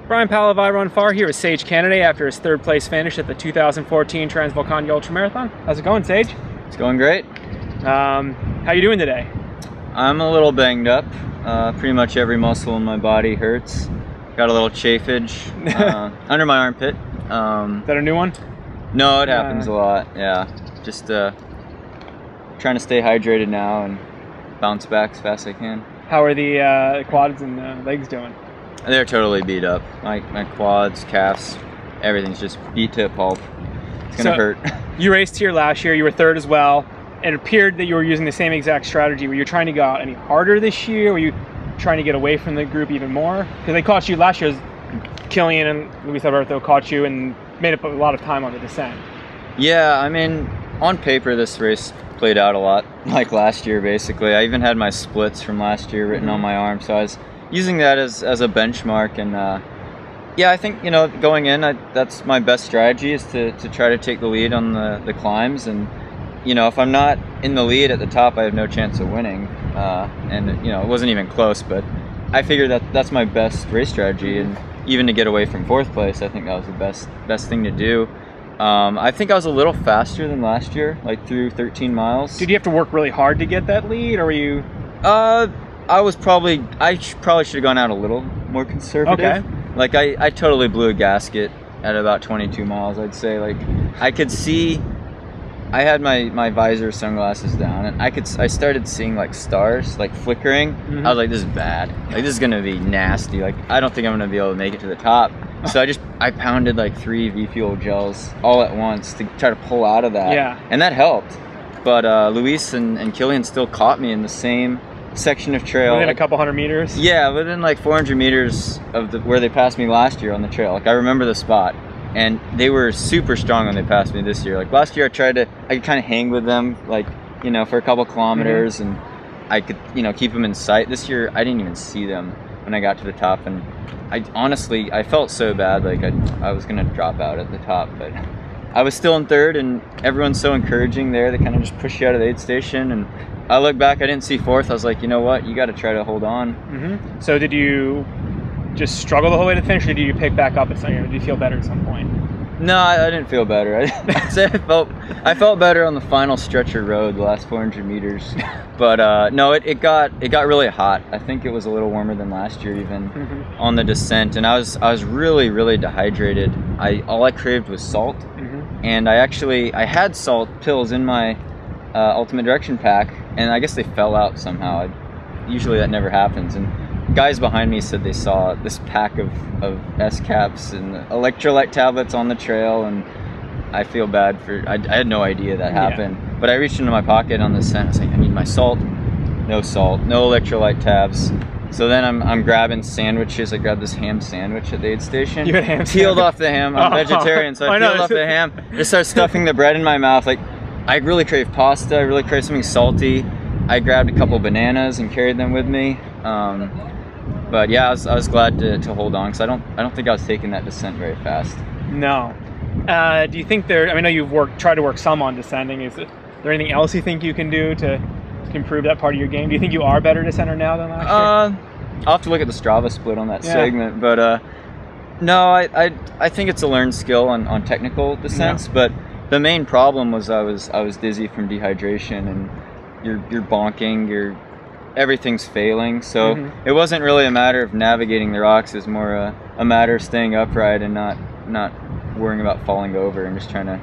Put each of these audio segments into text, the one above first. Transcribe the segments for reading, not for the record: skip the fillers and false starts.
Brian Palavai run far here with Sage Canaday after his third place finish at the 2014 Transvulcania Ultramarathon. How's it going, Sage? It's going great. How you doing today? I'm a little banged up. Pretty much every muscle in my body hurts. Got a little chafage under my armpit. Is that a new one? No, it happens a lot. Yeah, just trying to stay hydrated now and bounce back as fast as I can. How are the quads and legs doing? They're totally beat up. My quads, calves, everything's just beat to a pulp. It's gonna hurt. You raced here last year. You were third as well. It appeared that you were using the same exact strategy. Were you trying to go out any harder this year? Were you trying to get away from the group even more? Because they caught you last year. Killian and Luis Alberto caught you and made up a lot of time on the descent. Yeah, I mean, on paper this race played out a lot like last year basically. I even had my splits from last year written on my arm, so I was using that as a benchmark. And yeah, I think, you know, going in, that's my best strategy, is to try to take the lead on the climbs. And you know, if I'm not in the lead at the top, I have no chance of winning. And you know, it wasn't even close, but I figured that's my best race strategy. And even to get away from fourth place, I think that was the best thing to do. I think I was a little faster than last year, like through 13 miles. Did you have to work really hard to get that lead, or were you? I probably should have gone out a little more conservative. Okay. Like I totally blew a gasket at about 22 miles, I'd say. Like I could see, I had my visor sunglasses down, and I started seeing like stars like flickering. I was like, this is bad. Like this is gonna be nasty. Like I don't think I'm gonna be able to make it to the top. So I pounded like 3 V-Fuel gels all at once to try to pull out of that. Yeah. And that helped. But Luis and Killian still caught me in the same section of trail. Within a couple hundred meters? Yeah, within like 400 meters of where they passed me last year on the trail. Like I remember the spot. And they were super strong when they passed me this year. Like last year I could kind of hang with them, like, you know, for a couple kilometers, and I could, you know, keep them in sight. This year I didn't even see them when I got to the top, and I felt so bad, like I was gonna drop out at the top, but I was still in third, and everyone's so encouraging there. They kind of just push you out of the aid station, and I look back, I didn't see fourth. I was like, you know what, you got to try to hold on. So did you just struggle the whole way to the finish, or did you pick back up at some point? Did you feel better at some point? No, I didn't feel better. I'd say I felt better on the final stretch of road, the last 400 meters. But no, it got really hot. I think it was a little warmer than last year even on the descent, and I was really dehydrated. All I craved was salt, and I had salt pills in my Ultimate Direction pack, and I guess they fell out somehow. Usually that never happens. And guys behind me said they saw this pack of S-caps and electrolyte tablets on the trail, and I feel bad for, I had no idea that happened. But I reached into my pocket on the descent. I was like, I need my salt. No salt, no electrolyte tabs. So then I'm grabbing sandwiches. I grabbed this ham sandwich at the aid station. You had ham peeled off the ham. I'm vegetarian, so I peeled off the ham. Just started stuffing the bread in my mouth. Like, I really crave pasta. I really crave something salty. I grabbed a couple bananas and carried them with me. But yeah, I was glad to hold on, because I don't think I was taking that descent very fast. No. Do you think I know you've tried to work some on descending. Is there anything else you think you can do to improve that part of your game? Do you think you are a better descender now than last year? I'll have to look at the Strava split on that segment, but no, I think it's a learned skill on technical descents. But the main problem was I was dizzy from dehydration, and you're bonking, everything's failing. So it wasn't really a matter of navigating the rocks. It was more a matter of staying upright and not worrying about falling over, and just trying to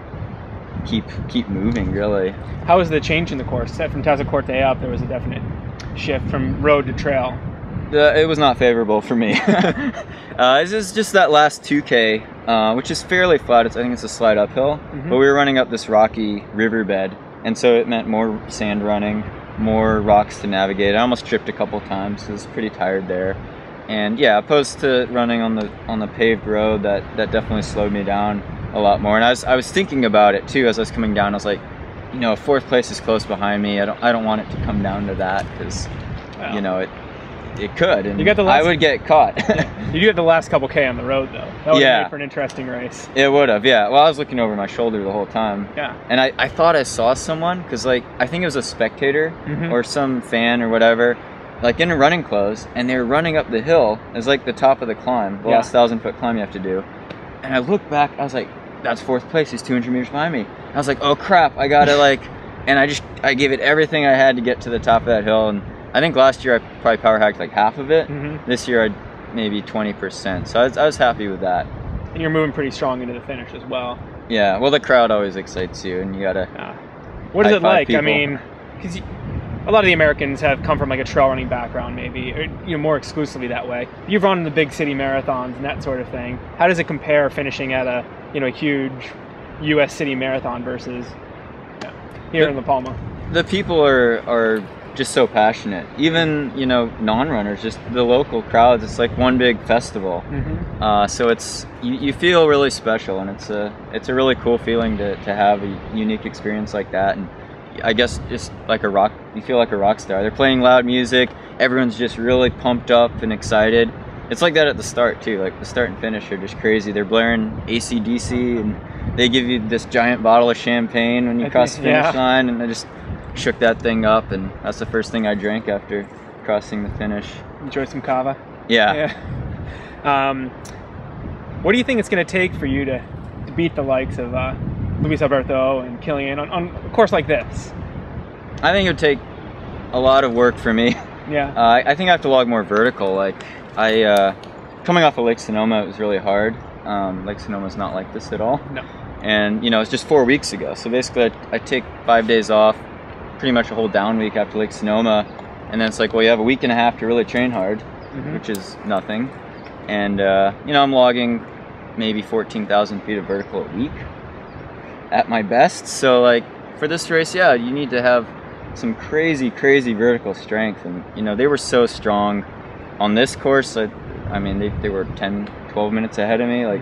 keep moving, really. How was the change in the course? From Taza Corte up, there was a definite shift from road to trail. It was not favorable for me. This is just that last 2K, which is fairly flat. I think it's a slight uphill, but we were running up this rocky riverbed, and so it meant more sand running, more rocks to navigate. I almost tripped a couple times. I was pretty tired there. And yeah, opposed to running on the paved road, that definitely slowed me down a lot more. And I was thinking about it too as I was coming down. I was like, you know, fourth place is close behind me. I don't want it to come down to that, because you know, it could, and I would get caught. You do have the last couple K on the road, though. That would have made for an interesting race. It would have, yeah. Well, I was looking over my shoulder the whole time. Yeah. And I thought I saw someone, because like I think it was a spectator or some fan or whatever. like in running clothes, and they were running up the hill. It was like the top of the climb, the last 1,000-foot climb you have to do. And I looked back, I was like, that's 4th place, he's 200 meters behind me. I was like, oh crap, I gotta like, and I gave it everything I had to get to the top of that hill. And I think last year I probably power hacked like half of it. This year I maybe 20%. So I was happy with that. And you're moving pretty strong into the finish as well. Yeah, well the crowd always excites you, and you gotta. What is it like? People. I mean, because a lot of the Americans have come from like a trail running background, maybe, or, you know, more exclusively that way. You've run in the big city marathons and that sort of thing. How does it compare finishing at a, you know, a huge U.S. city marathon versus here in La Palma? The people are just so passionate. Even, you know, non-runners, just the local crowds. It's like one big festival. So it's you feel really special, and it's a really cool feeling to have a unique experience like that. And I guess just like you feel like a rock star. They're playing loud music. Everyone's just really pumped up and excited. It's like that at the start too. Like the start and finish are just crazy. They're blaring AC/DC, and they give you this giant bottle of champagne when you cross the finish line. And I just shook that thing up, and that's the first thing I drank after crossing the finish. Enjoy some cava. Yeah. What do you think it's going to take for you to beat the likes of Luis Alberto and Kilian on a course like this? I think it would take a lot of work for me. I think I have to log more vertical. Like coming off of Lake Sonoma, it was really hard. Lake Sonoma's not like this at all. No. And you know, it's just 4 weeks ago. So basically I take 5 days off, pretty much a whole down week after Lake Sonoma, and then it's like, well, you have a week and a half to really train hard, which is nothing. And you know, I'm logging maybe 14,000 feet of vertical a week at my best. So like for this race, you need to have some crazy vertical strength. And you know, they were so strong on this course. I mean, they were 10-12 minutes ahead of me. Like,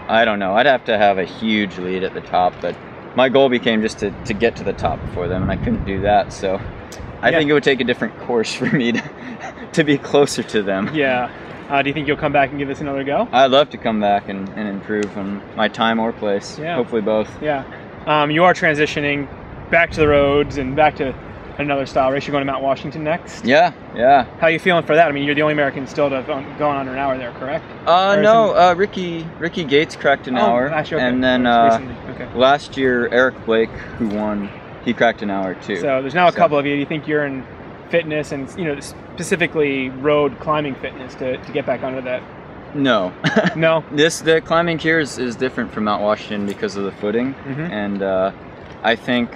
I don't know, I'd have to have a huge lead at the top, but my goal became just to get to the top before them, and I couldn't do that. So I think it would take a different course for me to be closer to them. Do you think you'll come back and give this another go? I'd love to come back and improve on my time or place. Hopefully both. You are transitioning back to the roads and back to another style race. You're going to Mount Washington next? How are you feeling for that? I mean, you're the only American still to have gone under an hour there, correct? No, Ricky Gates cracked an hour. Last year, okay. And then last year, Eric Blake, who won, he cracked an hour too. So there's now a couple of you. Do you think you're in fitness and, you know, specifically road climbing fitness to get back under that? No. No? The climbing here is different from Mount Washington because of the footing. And I think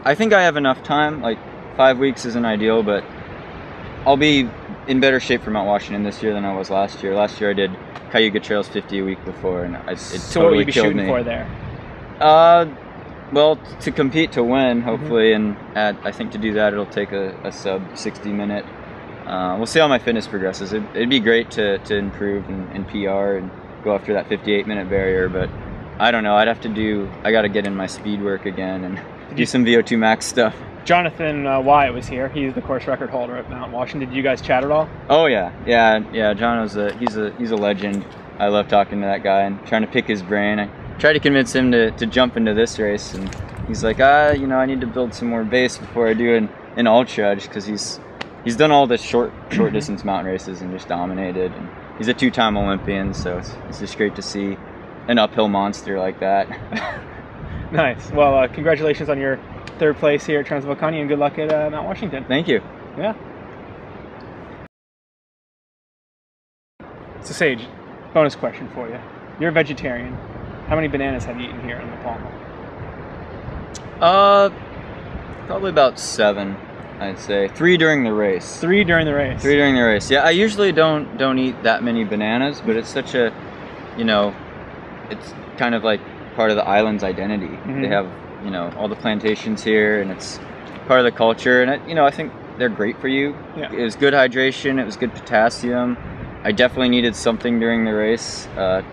I have enough time. Like 5 weeks isn't ideal, but I'll be in better shape for Mount Washington this year than I was last year. Last year I did Cayuga Trails 50 a week before, and it so totally what will you be killed shooting me. For there? Well, to compete to win, hopefully, and I think to do that it'll take a sub 60-minute. We'll see how my fitness progresses. It'd be great to improve and PR and go after that 58-minute barrier, but I don't know. I got to get in my speed work again and do some VO2 max stuff. Jonathan Wyatt was here. He's the course record holder at Mount Washington. Did you guys chat at all? Oh yeah. John he's a legend. I love talking to that guy and trying to pick his brain. I tried to convince him to jump into this race, and he's like, you know, I need to build some more base before I do an ultra, just because he's done all the short distance mountain races and just dominated. And he's a 2-time Olympian, so it's just great to see an uphill monster like that. Nice. Well, congratulations on your 3rd place here at Transvulcania, and good luck at Mount Washington. Thank you. So Sage, bonus question for you. You're a vegetarian. How many bananas have you eaten here in La Palma? Probably about 7, I'd say. 3 during the race. 3 during the race? 3 during the race. Yeah, I usually don't eat that many bananas, but it's such a, you know, it's kind of like part of the island's identity. They have, you know, all the plantations here, and it's part of the culture, and I think they're great for you. It was good hydration, it was good potassium. I definitely needed something during the race, it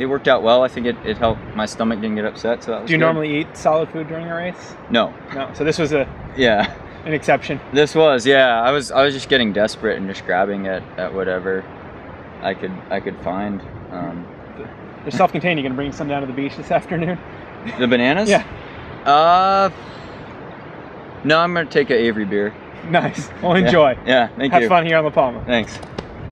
worked out well. I think it helped my stomach didn't get upset, so that was good. Do you normally eat solid food during a race? No. So this was an exception. This was, I was just getting desperate and just grabbing at whatever I could find. They're self-contained. You gonna bring some down to the beach this afternoon? The bananas? No, I'm gonna take an Avery beer. Nice. Well, enjoy. Yeah, thank Have you. fun here on La Palma. Thanks.